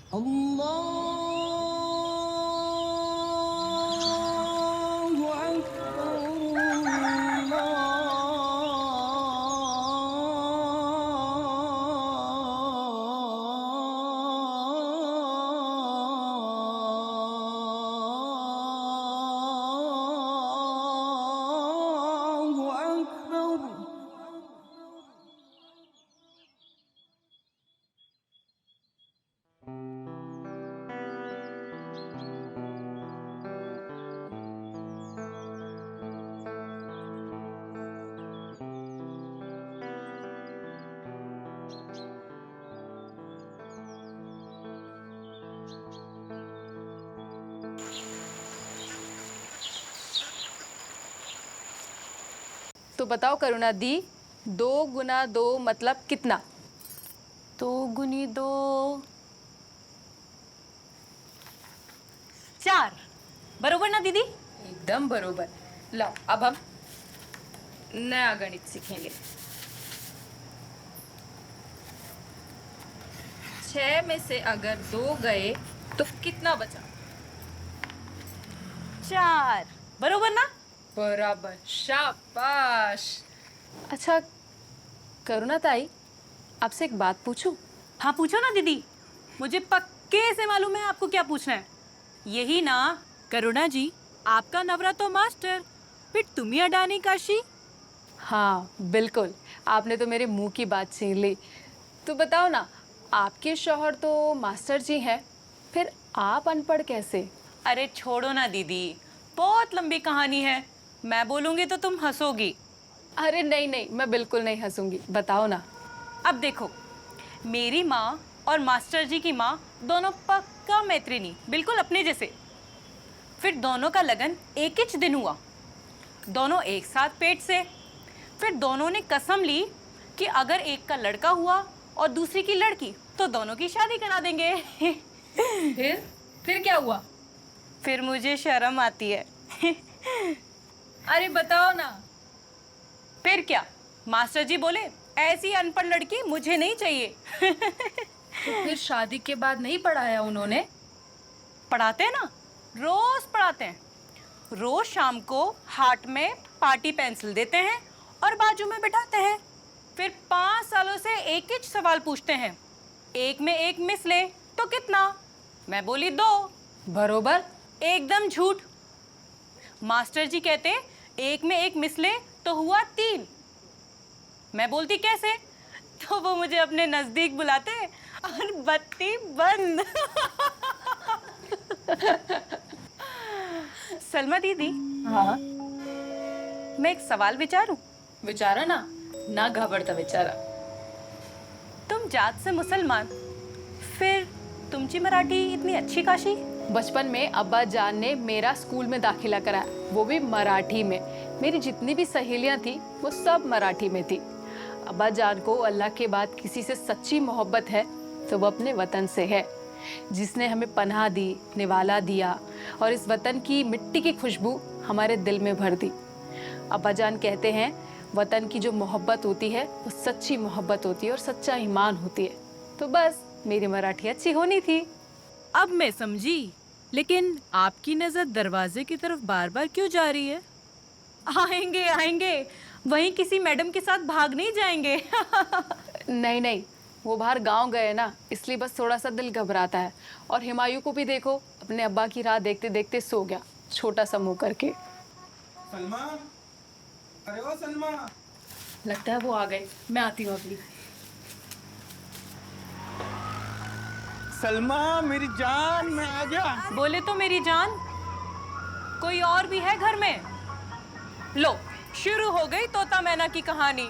अल्लाहु अकबर, अल्लाहु अकबर। तो बताओ करुणा दी, 2 × 2 मतलब कितना? 2 × 2 4। बरोबर ना दीदी? एकदम बरोबर। लाओ अब हम नया गणित सीखेंगे। 6 में से अगर 2 गए तो कितना बचा? 4। बरोबर ना? बराबर, शाबाश। अच्छा करुणा ताई, आपसे एक बात पूछूं? हाँ पूछो ना दीदी, मुझे पक्के से मालूम है आपको क्या पूछना है। यही ना करुणा जी, आपका नवरा तो मास्टर, फिर तुम ही अडानी काशी। हाँ बिल्कुल, आपने तो मेरे मुंह की बात छीन ली। तो बताओ ना, आपके शौहर तो मास्टर जी हैं, फिर आप अनपढ़ कैसे? अरे छोड़ो ना दीदी, बहुत लंबी कहानी है, मैं बोलूंगी तो तुम हंसोगी। अरे नहीं नहीं, मैं बिल्कुल नहीं हंसूंगी, बताओ ना। अब देखो, मेरी माँ और मास्टर जी की माँ दोनों पक्का मैत्रिणी, बिल्कुल अपने जैसे। फिर दोनों का लगन एक ही दिन हुआ, दोनों एक साथ पेट से। फिर दोनों ने कसम ली कि अगर एक का लड़का हुआ और दूसरी की लड़की तो दोनों की शादी करा देंगे। फिर क्या हुआ? फिर मुझे शर्म आती है। अरे बताओ ना। फिर क्या, मास्टर जी बोले ऐसी अनपढ़ लड़की मुझे नहीं चाहिए। तो फिर शादी के बाद नहीं पढ़ाया उन्होंने? पढ़ाते हैं ना, रोज पढ़ाते हैं। रोज शाम को हाथ में पार्टी पेंसिल देते हैं और बाजू में बिठाते हैं। फिर 5 सालों से एक ही सवाल पूछते हैं, एक में एक मिस ले तो कितना? मैं बोली 2। बरोबर। एकदम झूठ। मास्टर जी कहते एक में एक मिस ले तो हुआ 3। मैं बोलती कैसे? तो वो मुझे अपने नजदीक बुलाते और बत्ती बंद। सलमा दीदी, हाँ मैं एक सवाल विचारूं? विचारा ना घबरता विचारा। तुम जात से मुसलमान, फिर तुमची मराठी इतनी अच्छी काशी? बचपन में अब्बा जान ने मेरा स्कूल में दाखिला कराया, वो भी मराठी में। मेरी जितनी भी सहेलियां थी वो सब मराठी में थी। अब्बा जान को अल्लाह के बाद किसी से सच्ची मोहब्बत है तो वो अपने वतन से है, जिसने हमें पनाह दी, निवाला दिया और इस वतन की मिट्टी की खुशबू हमारे दिल में भर दी। अब्बा जान कहते हैं वतन की जो मोहब्बत होती है वो सच्ची मोहब्बत होती है और सच्चा ईमान होती है। तो बस मेरी मराठी अच्छी होनी थी। अब मैं समझी, लेकिन आपकी नजर दरवाजे की तरफ बार बार क्यों जा रही है? आएंगे आएंगे, वहीं किसी मैडम के साथ भाग नहीं जाएंगे? नहीं नहीं, वो बाहर गांव गए ना, इसलिए बस थोड़ा सा दिल घबराता है। और हिमायू को भी देखो, अपने अब्बा की राह देखते देखते सो गया, छोटा सा मुंह करके। सलमा, अरे ओ सलमा। लगता है वो आ गए, मैं आती हूँ अभी। सलमा मेरी जान, मैं आ गया। बोले तो मेरी जान, कोई और भी है घर में? लो, शुरू हो गई तोता मैना की कहानी।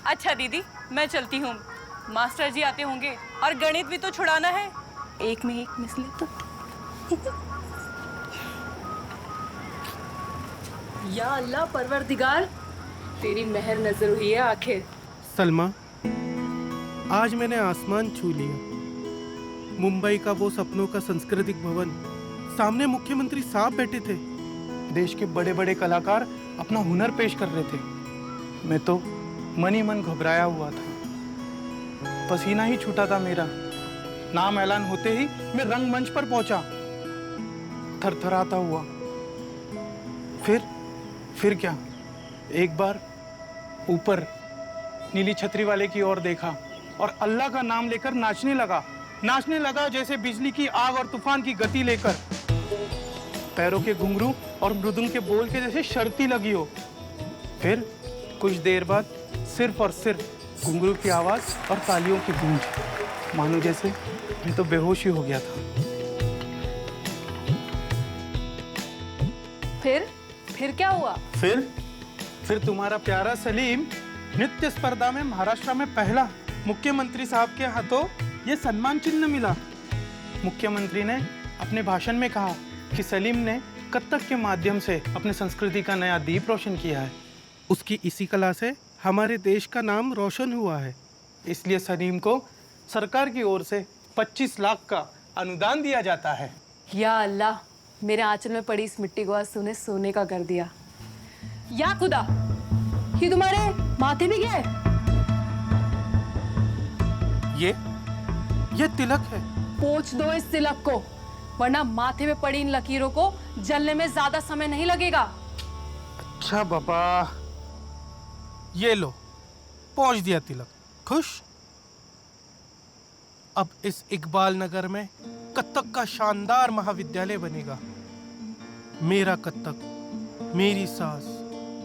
अच्छा दीदी, मैं चलती हूँ, मास्टर जी आते होंगे और गणित भी तो छुड़ाना है। एक में एक मिसले तो। या अल्लाह परवरदिगार, तेरी मेहर नजर हुई है आखिर। सलमा, आज मैंने आसमान छू लिया। मुंबई का वो सपनों का सांस्कृतिक भवन, सामने मुख्यमंत्री साहब बैठे थे, देश के बड़े बड़े कलाकार अपना हुनर पेश कर रहे थे। मैं तो मन ही मन घबराया हुआ था, पसीना ही छूटा था मेरा। नाम ऐलान होते ही मैं रंगमंच पर पहुंचा, थरथराता हुआ। फिर क्या, एक बार ऊपर नीली छतरी वाले की ओर देखा और अल्लाह का नाम लेकर नाचने लगा जैसे बिजली की आग और तूफान की गति लेकर। पैरों के घुंघरू और मृदुंग के बोल के जैसे शर्ती लगी हो। फिर कुछ देर बाद सिर्फ और सिर्फ घुंघरू की आवाज और तालियों की गूंज, मानो जैसे मैं तो बेहोश ही हो गया था। फिर क्या हुआ? फिर तुम्हारा प्यारा सलीम नृत्य स्पर्धा में महाराष्ट्र में पहला। मुख्यमंत्री साहब के हाथों ये सम्मान चिन्ह मिला। मुख्यमंत्री ने अपने भाषण में कहा कि सलीम ने कथक के माध्यम से अपने संस्कृति का नया दीप रोशन किया है। उसकी इसी कला से हमारे देश का नाम रोशन हुआ है। इसलिए सलीम को सरकार की ओर से 25 लाख का अनुदान दिया जाता है। या अल्लाह, मेरे आंचल में पड़ी इस मिट्टी को आज तूने सोने का कर दिया। या खुदा, ये तुम्हारे माथे भी क्या है? ये तिलक है। पोंछ दो इस तिलक को, वरना माथे में पड़ी इन लकीरों को जलने में ज्यादा समय नहीं लगेगा। अच्छा बाबा, ये लो, पहुंच दिया तिलक। खुश? अब इस इकबाल नगर में कथक का शानदार महाविद्यालय बनेगा। मेरा कथक, मेरी सांस,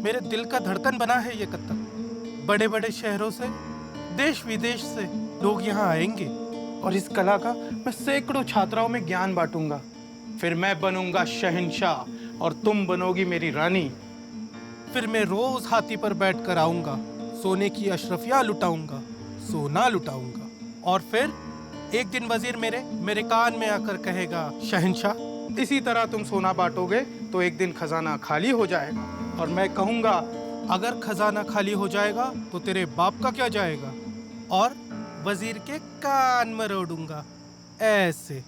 मेरे दिल का धड़कन बना है ये कथक। बड़े बड़े शहरों से, देश विदेश से लोग यहाँ आएंगे और इस कला का मैं सैकड़ों छात्राओं में ज्ञान बांटूंगा। फिर मैं बनूंगा शहंशाह और तुम बनोगी मेरी रानी। फिर मैं रोज हाथी पर बैठ कर आऊंगा, सोने की अशरफियां लुटाऊंगा, सोना लुटाऊंगा। और फिर एक दिन वजीर मेरे कान में आकर कहेगा, शहंशाह, इसी तरह तुम सोना बांटोगे तो एक दिन खजाना खाली हो जाएगा। और मैं कहूंगा, अगर खजाना खाली हो जाएगा तो तेरे बाप का क्या जाएगा? और वजीर के कान मरोड़ूंगा ऐसे।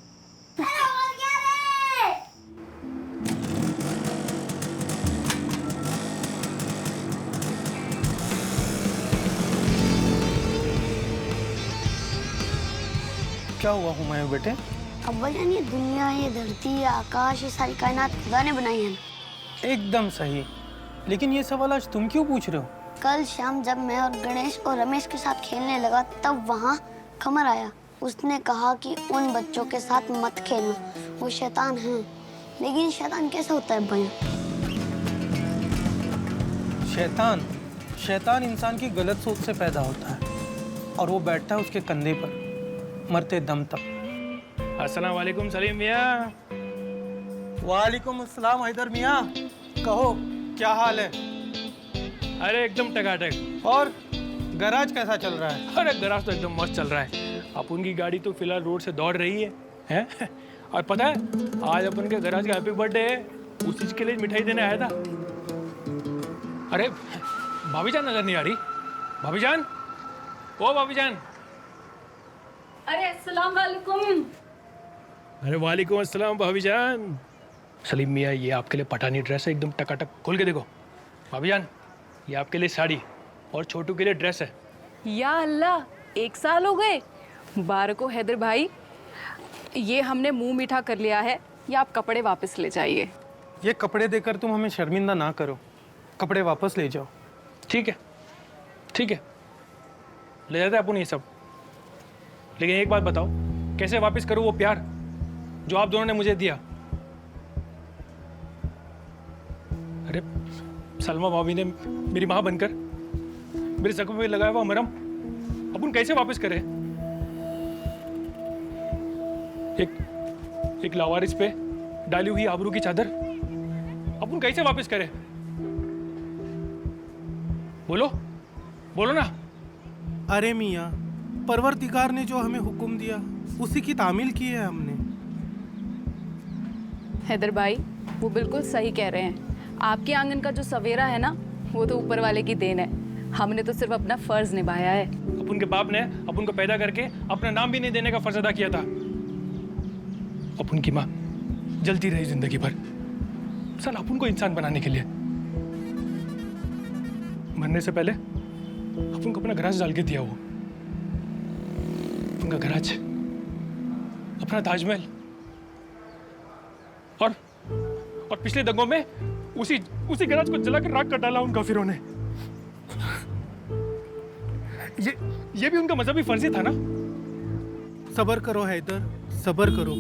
क्या हुआ हुमायूं बेटे? अब्बा जान, ये दुनिया, ये धरती, ये आकाश, ये सारी कायनात खुदा ने बनाई है। एकदम सही, लेकिन ये सवाल आज तुम क्यों पूछ रहे हो? कल शाम जब मैं और गणेश और रमेश के साथ खेलने लगा, तब वहाँ कमर आया। उसने कहा कि उन बच्चों के साथ मत खेलना, वो शैतान हैं। लेकिन शैतान कैसे होता है भैया? शैतान इंसान की गलत सोच से पैदा होता है और वो बैठता है उसके कंधे पर मरते दम तक। अस्सलाम वालेकुम सलीम मियाँ। वालेकुम अस्सलाम हैदर मियाँ। कहो, क्या हाल है? अरे एकदम टकाटक। और गैराज कैसा चल रहा है? अरे गैराज तो एकदम मस्त चल रहा है। अपन की गाड़ी तो फिलहाल रोड से दौड़ रही है, हैं? और पता है, आज अपन के गैराज का हैप्पी बर्थडे है, उस चीज के लिए मिठाई देने आया था। अरे भाभी जान नजर नहीं आ रही। भाभी जान, ओ भाभी जान। अरे अस्सलाम वालेकुम। अरे वालेकुम अस्सलाम भाभी जान। सलीम मियाँ, ये आपके लिए पठानी ड्रेस है, एकदम टकाटक। खोल के देखो। भाभी जान, ये आपके लिए साड़ी और छोटू के लिए ड्रेस है। या अल्लाह, 1 साल हो गए। मुबारक हो हैदर भाई। ये हमने मुंह मीठा कर लिया है, ये आप कपड़े वापस ले जाइए। ये कपड़े देकर तुम हमें शर्मिंदा ना करो, कपड़े वापस ले जाओ। ठीक है, ठीक है, ले जाते हैं अपन ये सब। लेकिन एक बात बताओ, कैसे वापस करूँ वो प्यार जो आप दोनों ने मुझे दिया? अरे सलमा भाभी ने मेरी माँ बनकर मेरे जख्म पे लगाया हुआ मरहम अपन कैसे वापस करें? एक लावारिस पे डाली हुई आबरू की चादर अपन कैसे वापस करें? बोलो बोलो ना। अरे मियाँ, परवरदिगार ने जो हमें हुक्म दिया उसी की तामील की है हमने। हैदर भाई, वो बिल्कुल सही कह रहे हैं। आपके आंगन का जो सवेरा है ना, वो तो ऊपर वाले की देन है। हमने तो सिर्फ अपना फर्ज निभाया है। अपन के बाप ने अपन को पैदा करके अपना नाम भी नहीं देने का फर्ज अदा किया था। अपन की माँ जलती रही जिंदगी भर सन अपन को इंसान बनाने के लिए। मरने से पहले अपन को अपना गराज डाल के दिया वो। उनका गराज अपना ताजमहल, और पिछले दंगों में उसी गैराज को जलाकर राख कर डाला उन काफिरों ने। ये भी उनका मजहबी फर्ज ही था ना। सबर करो हैदर, सबर करो।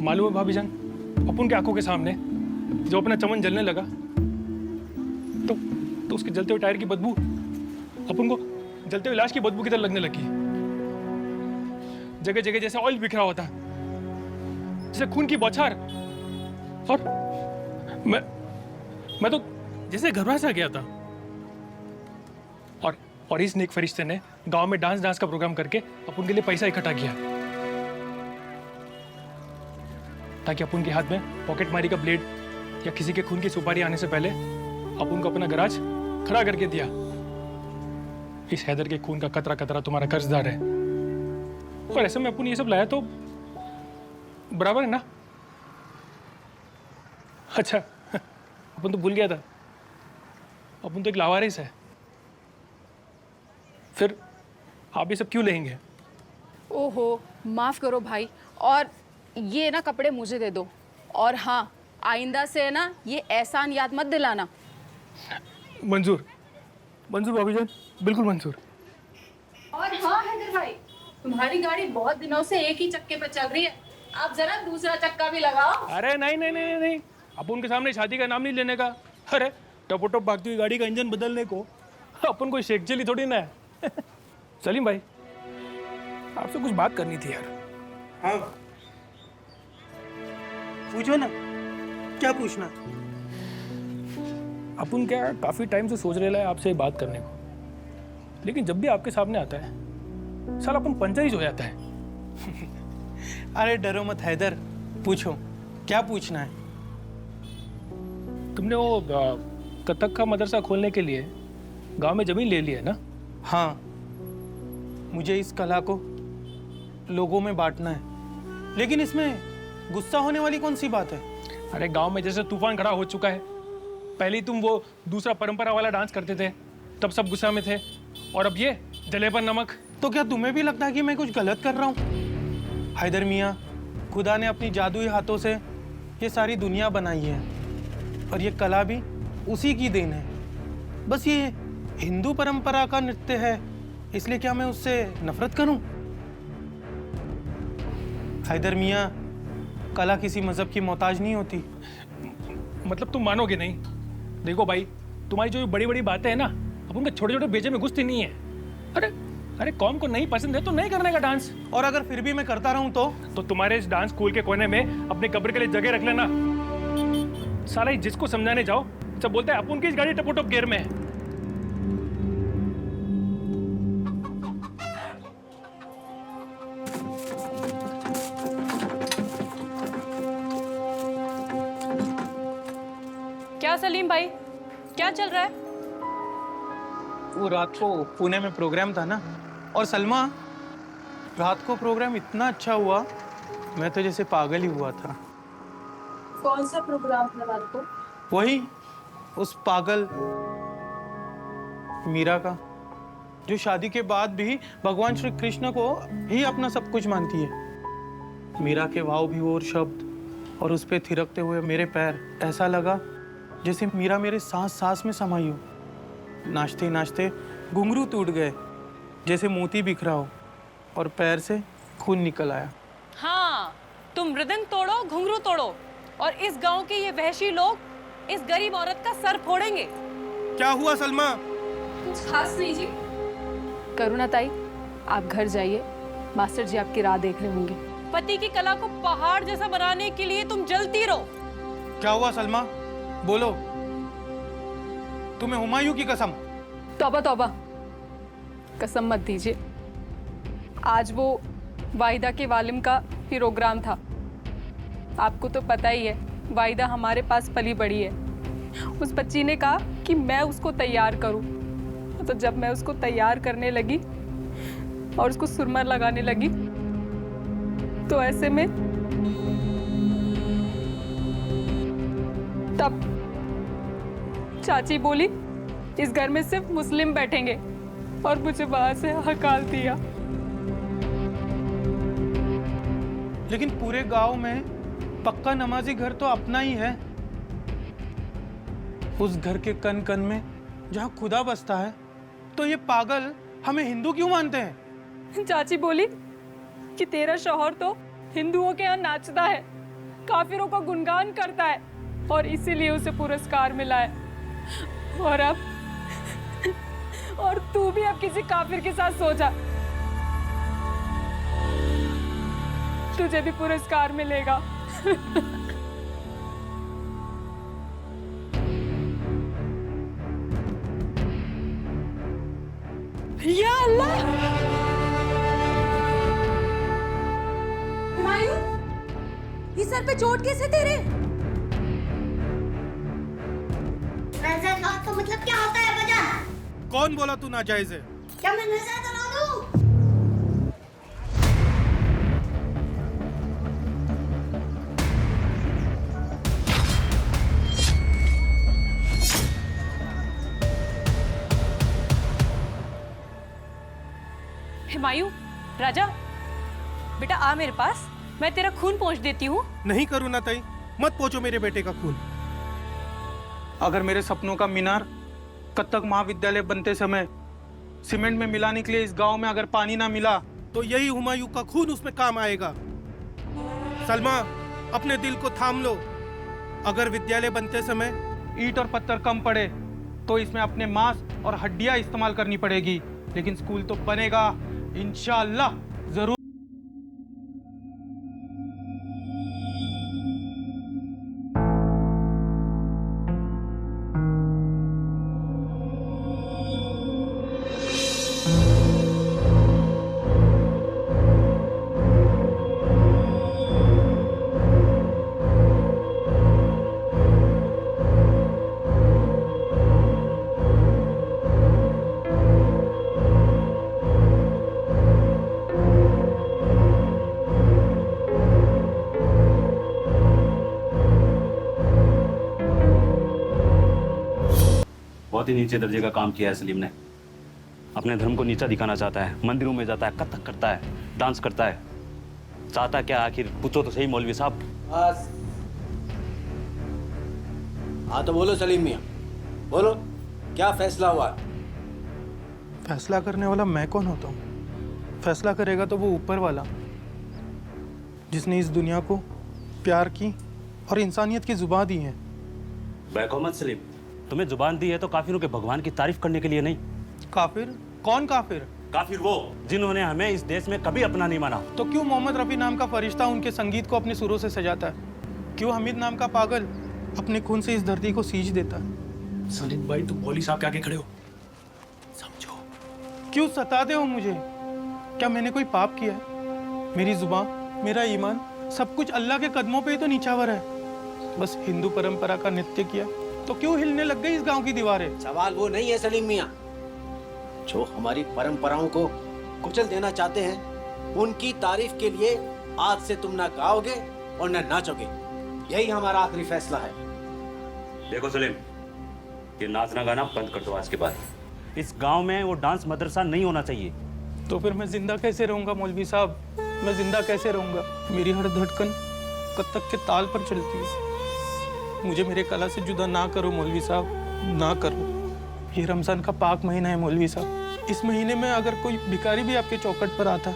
मालूम है भाभी जान, अपन की आंखों के सामने जो अपना चमन जलने लगा तो उसके जलते हुए टायर की बदबू अपन को जलते हुए लाश की बदबू की तरह लगने लगी। जगह जगह जैसे ऑयल बिखरा होता, जैसे खून की बौछार, और मैं तो जैसे घबरा सा गया था। और इस नेक फरिश्ते ने गांव में डांस का प्रोग्राम करके अपन के लिए पैसा इकट्ठा किया, ताकि अपन के हाथ में पॉकेट मारी का ब्लेड या किसी के खून की सुपारी आने से पहले अपन को अपना गराज खड़ा करके दिया। इस हैदर के खून का कतरा कतरा तुम्हारा कर्जदार है, और ऐसे में अपन ये सब लाया तो बराबर है ना। अच्छा, अपन तो भूल गया था, अपन तो एक लावारिस है। फिर आप ये सब क्यों लेंगे? ओहो, माफ करो भाई, और ये ना कपड़े मुझे दे दो। और हाँ, आइंदा से ना ये एहसान याद मत दिलाना। मंजूर भाभी जान, बिल्कुल मंजूर। और हाँ हैदर भाई, तुम्हारी गाड़ी बहुत दिनों से एक ही चक्के पे चल रही है, आप जरा दूसरा चक्का भी लगाओ। अरे नहीं, अपन के सामने शादी का नाम नहीं लेने का। अरे टपोटप भागती हुई गाड़ी का इंजन बदलने को अपन कोई शेख चिली थोड़ी ना है। सलीम भाई, आपसे कुछ बात करनी थी यार। हाँ, पूछो ना, क्या पूछना? अपन क्या काफी टाइम से सोच रहे हैं आपसे बात करने को, लेकिन जब भी आपके सामने आता है साला अपन पंचर ही हो जाता है। अरे डरो मत हैदर, पूछो, क्या पूछना है? तुमने वो कथक का मदरसा खोलने के लिए गांव में जमीन ले ली है ना? हाँ, मुझे इस कला को लोगों में बांटना है, लेकिन इसमें गुस्सा होने वाली कौन सी बात है? अरे गांव में जैसे तूफान खड़ा हो चुका है, पहले तुम वो दूसरा परंपरा वाला डांस करते थे, तब सब गुस्सा में थे, और अब ये जले पर नमक। तो क्या तुम्हें भी लगता है कि मैं कुछ गलत कर रहा हूँ? हैदर मियाँ, खुदा ने अपनी जादुई हाथों से ये सारी दुनिया बनाई है, और ये कला भी उसी की देन है। बस ये हिंदू परंपरा का नृत्य है, इसलिए क्या मैं उससे नफरत करूं? हैदर मियाँ, कला किसी मजहब की मोहताज नहीं होती। मतलब तुम मानोगे नहीं। देखो भाई, तुम्हारी जो बड़ी बड़ी बातें हैं ना, अब उनके छोटे छोटे बेचे में घुसती नहीं है। अरे कौम को नहीं पसंद है तो नहीं करने का डांस, और अगर फिर भी मैं करता रहूं तो तुम्हारे इस डांस स्कूल के कोने में अपने कब्र के लिए जगह रख लेना। साला जिसको समझाने जाओ सब बोलते हैं अपन की इस गाड़ी टपोटप गियर में है। क्या सलीम भाई, क्या चल रहा है? वो रात को पुणे में प्रोग्राम था ना, और सलमा, रात को प्रोग्राम इतना अच्छा हुआ, मैं तो जैसे पागल ही हुआ था। कौन सा प्रोग्राम था रात को? वही उस पागल मीरा का, जो शादी के बाद भी भगवान श्री कृष्ण को ही अपना सब कुछ मानती है। मीरा के भाव भी और शब्द, और उस पे थिरकते हुए मेरे पैर, ऐसा लगा जैसे मीरा मेरे सांस सांस में समाई हो। नाचते नाचते घुंघरू टूट गए, जैसे मोती बिखरा हो, और पैर से खून निकल आया। हाँ, तुम मृदंग तोड़ो, घुंघरू तोड़ो, और इस गांव के ये वहशी लोग इस गरीब औरत का सर फोड़ेंगे। क्या हुआ सलमा? कुछ खास नहीं जी। करुणा ताई, आप घर जाइए, मास्टर जी आपकी राह देख रहे होंगे। पति की कला को पहाड़ जैसा बनाने के लिए तुम जलती रहो। क्या हुआ सलमा, बोलो। तुम्हें हुमायूं की कसम। तौबा तौबा, कसम मत दीजिए। आज वो वाहिदा के वालिम का प्रोग्राम था। आपको तो पता ही है, वाहिदा हमारे पास पली बड़ी है। उस बच्ची ने कहा कि मैं उसको तैयार करूं, तो जब मैं उसको तैयार करने लगी और उसको सुरमर लगाने लगी, तो ऐसे में तब चाची बोली, इस घर में सिर्फ मुस्लिम बैठेंगे, और मुझे वहां से हकाल दिया। लेकिन पूरे गांव में पक्का नमाजी घर तो अपना ही है। उस घर के कन कन में जहां खुदा बसता है, तो ये पागल हमें हिंदू क्यों मानते हैं? चाची बोली कि तेरा शौहर तो हिंदुओं के यहाँ नाचता है, काफिरों का गुणगान करता है और इसीलिए उसे पुरस्कार मिला है। और तू भी अब किसी काफिर के साथ सो जा, तुझे भी पुरस्कार मिलेगा। या अल्लाह! हुमायूं, ये सर पे चोट कैसे तेरे? नजर का तो मतलब क्या होता है बजान? कौन बोला तू नाजायज है? क्या मैं नजर चला दूं? हुमायूं, राजा, बेटा आ मेरे पास, मैं तेरा खून पोंछ देती हूँ। नहीं करूँ ना ताई, मत पोछो मेरे बेटे का खून। अगर मेरे सपनों का मीनार कत्थक महाविद्यालय बनते समय सीमेंट में मिलाने के लिए इस गांव में अगर पानी ना मिला, तो यही हुमायूं का खून उसमें काम आएगा। सलमा, अपने दिल को थाम लो। अगर विद्यालय बनते समय ईंट और पत्थर कम पड़े, तो इसमें अपने मांस और हड्डियां इस्तेमाल करनी पड़ेगी, लेकिन स्कूल तो बनेगा इंशाअल्लाह जरूर। बहुत ही नीचे दर्जे का काम किया है सलीम ने। अपने धर्म को नीचा दिखाना चाहता है, मंदिरों में जाता है, कथक करता है, डांस करता है। चाहता क्या आखिर? पूछो तो सही मौलवी साहब। बस। हाँ तो बोलो सलीम मियाँ, बोलो क्या फैसला हुआ? फैसला करने वाला मैं कौन होता हूँ? फैसला करेगा तो वो ऊपर वाला, जिसने इस दुनिया को प्यार की और इंसानियत की जुबान दी है। बैको मत सलीम, तुम्हें जुबान दी है तो काफिरों के भगवान की तारीफ करने के लिए नहीं। काफिर? कौन काफिर? काफिर वो जिन्होंने हमें इस देश में कभी अपना नहीं माना। तो क्यों मोहम्मद रफी नाम का फरिश्ता उनके संगीत को अपने सुरों से सजाता है? क्यों हमीद नाम का पागल अपने खून से इस धरती को सींच देता है? सलीम भाई, तुम मौलवी साहब के आगे खड़े हो, समझो। क्यों सताते हो मुझे? क्या मैंने कोई पाप किया है? मेरी जुबान, मेरा ईमान, सब कुछ अल्लाह के कदमों पे ही तो निछावर है। बस हिंदू परंपरा का नृत्य किया तो क्यों हिलने लग गई इस गांव की दीवारें? सवाल वो नहीं है सलीम मियाँ। जो हमारी परंपराओं को कुचल देना चाहते हैं, उनकी तारीफ के लिए आज से तुम ना गाओगे और ना नाचोगे। यही हमारा आखिरी फैसला है। देखो सलीम, ये नाचना गाना बंद कर दो आज के बाद। इस गांव में वो डांस मदरसा नहीं होना चाहिए। तो फिर मैं जिंदा कैसे रहूंगा मौलवी साहब? मैं जिंदा कैसे रहूंगा? मेरी हर धड़कन कत्थक के ताल पर चलती है। मुझे मेरे कला से जुदा ना करो मौलवी साहब, ना करो। ये रमजान का पाक महीना है मौलवी साहब। इस महीने में अगर कोई भिखारी भी आपके चौखट पर आता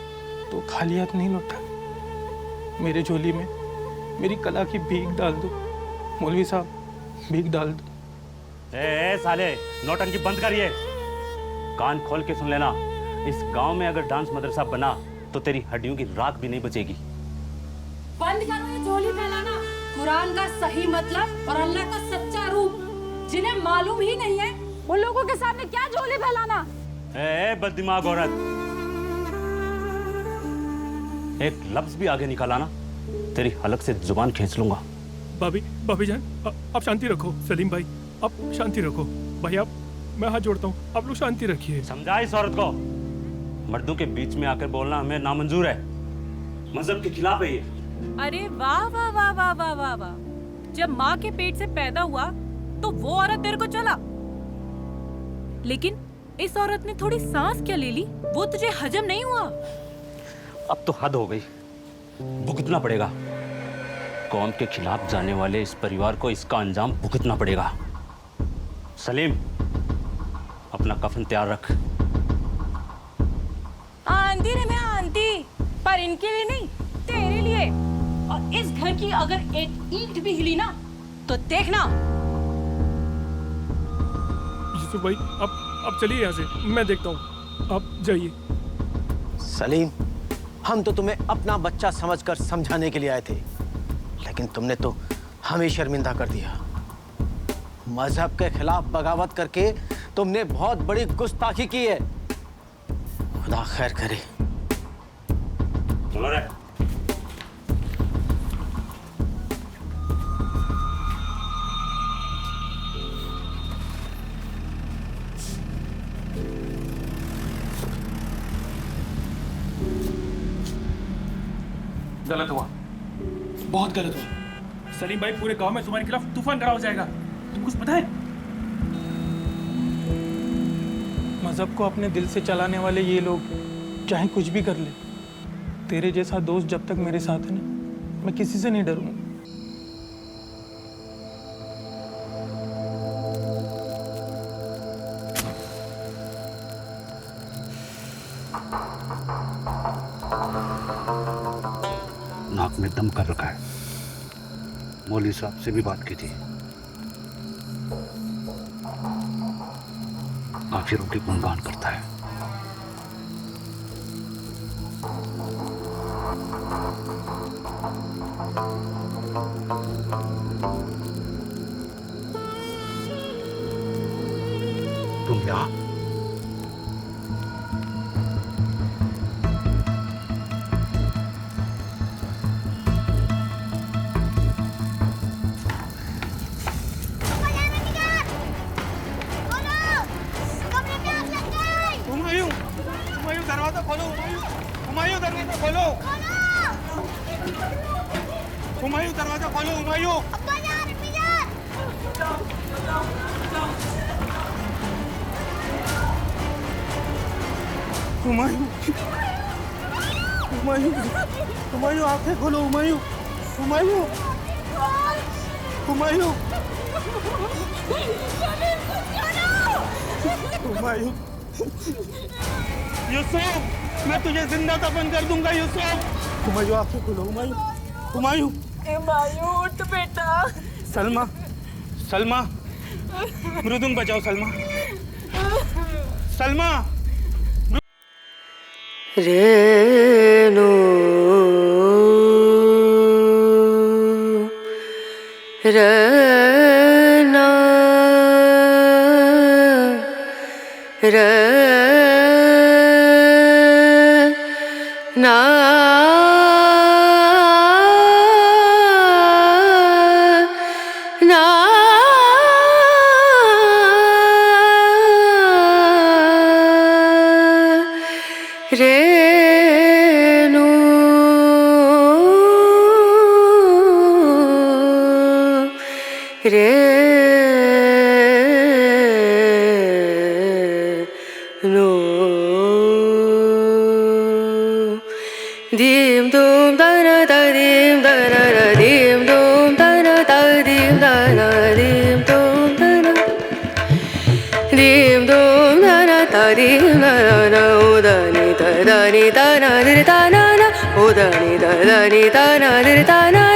तो खाली हाथ नहीं लौटा। मेरे झोली में मेरी कला की भीख डाल दो मौलवी साहब, भीख डाल दो। ए साले, नौटंकी बंद करिए। कान खोल के सुन लेना, इस गांव में अगर डांस मदरसा बना तो तेरी हड्डियों की राख भी नहीं बचेगी। बंद करो ये झोली फैलाना। कुरान का सही मतलब और अल्लाह का सच्चा रूप जिन्हें मालूम ही नहीं है, उन लोगों के सामने क्या झोली फैलाना? ए बददिमाग औरत, एक लफ्ज भी आगे निकाला ना, तेरी हलक से जुबान खींच लूंगा। भाभी जान, आप शांति रखो। सलीम भाई, आप शांति रखो। भाई आप, मैं हाथ जोड़ता हूँ, आप लोग शांति रखिए। समझा इस औरत को? मर्दों के बीच में आकर बोलना हमें नामंजूर है, मजहब के खिलाफ है ये। अरे वाह वाह वाह वाह वाह वाह वाह! जब माँ के पेट से पैदा हुआ तो वो औरत तेरे को चला, लेकिन इस औरत ने थोड़ी सांस क्या ले ली, वो तुझे हजम नहीं हुआ? अब तो हद हो गई। भुगतना पड़ेगा। कौम के खिलाफ जाने वाले इस परिवार को इसका अंजाम भुगतना पड़ेगा। सलीम, अपना कफन तैयार रख। आंधी रे मैं आंधी, पर इनके लिए नहीं, तेरे लिए। और इस घर की अगर एक ईंट भी हिली ना तो देखना। यूसुफ भाई, अब चलिए यहाँ से, मैं देखता हूँ, आप जाइए। सलीम, हम तो तुम्हें अपना बच्चा समझकर समझाने के लिए आए थे, लेकिन तुमने तो हमें शर्मिंदा कर दिया। मजहब के खिलाफ बगावत करके तुमने बहुत बड़ी गुस्ताखी की है। खुदा खैर करे। चलो रे। गलत हुआ, बहुत गलत हुआ। सलीम भाई, पूरे गांव में तुम्हारे खिलाफ तूफान खड़ा हो जाएगा। तुम कुछ पता है? मजहब को अपने दिल से चलाने वाले ये लोग चाहे कुछ भी कर ले, तेरे जैसा दोस्त जब तक मेरे साथ है ना, मैं किसी से नहीं डरूंगा। नाक में दम कर रखा है। मौलवी साहब से भी बात की थी, काफिरों के गुणगान करता है। तुम यहाँ दरवाजा खोलो, हुमायूं दरवाजा खोलो, हुमायूं दरवाजा खोलो, हुमायूं। हुमायूं, हुमायूं, हुमायूं आंखें खोलो, हुमायूं, हुमायूं, हुमायूं, हुमायूं। यूसुफ, मैं तुझे जिंदा दफन कर दूंगा यूसुफ। हुमायूं आंखें खोलो, हुमायूं, हुमायूं। हुमायूं उठ बेटा। सलमा, सलमा, मृदुंग बजाओ सलमा, सलमा। रेणु रना रना रेणु रेणु दीम दूम दना दीम दना दीम दूम दना दीम दना दीम दूम दना दीम दूम दना दीम दना उदनी दनी दना दिर दना उदनी दनी दना दिर दना